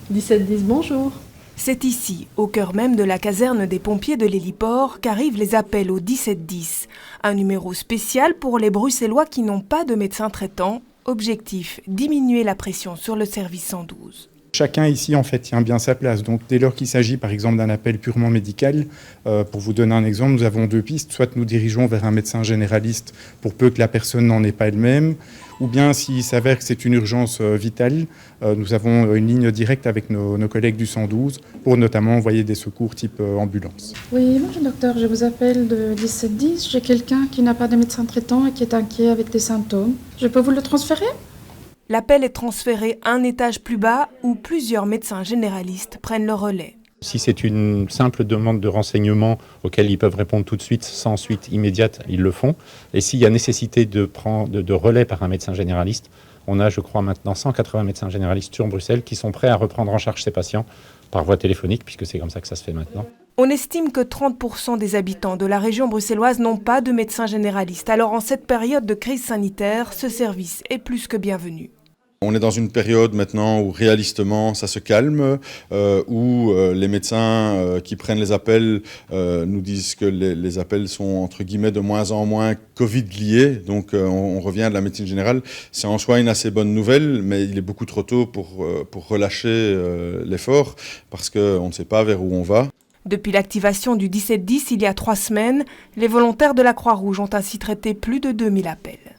1710, bonjour. C'est ici, au cœur même de la caserne des pompiers de l'héliport, qu'arrivent les appels au 1710. Un numéro spécial pour les Bruxellois qui n'ont pas de médecin traitant. Objectif, diminuer la pression sur le service 112. Chacun ici en fait tient bien sa place. Donc dès lors qu'il s'agit par exemple d'un appel purement médical, pour vous donner un exemple, nous avons deux pistes. Soit nous dirigeons vers un médecin généraliste pour peu que la personne n'en ait pas elle-même, ou bien s'il s'avère que c'est une urgence vitale, nous avons une ligne directe avec nos collègues du 112 pour notamment envoyer des secours type ambulance. Oui, bonjour docteur, je vous appelle de 1710. J'ai quelqu'un qui n'a pas de médecin traitant et qui est inquiet avec des symptômes. Je peux vous le transférer ? L'appel est transféré un étage plus bas où plusieurs médecins généralistes prennent le relais. Si c'est une simple demande de renseignement auquel ils peuvent répondre tout de suite, sans suite immédiate, ils le font. Et s'il y a nécessité de relais par un médecin généraliste, on a, je crois, maintenant 180 médecins généralistes sur Bruxelles qui sont prêts à reprendre en charge ces patients par voie téléphonique, puisque c'est comme ça que ça se fait maintenant. On estime que 30% des habitants de la région bruxelloise n'ont pas de médecin généraliste. Alors en cette période de crise sanitaire, ce service est plus que bienvenu. On est dans une période maintenant où réalistement ça se calme, où les médecins qui prennent les appels nous disent que les appels sont entre guillemets de moins en moins Covid liés, donc on revient de la médecine générale. C'est en soi une assez bonne nouvelle, mais il est beaucoup trop tôt pour relâcher l'effort parce qu'on ne sait pas vers où on va. Depuis l'activation du 1710 il y a 3 semaines, les volontaires de la Croix-Rouge ont ainsi traité plus de 2000 appels.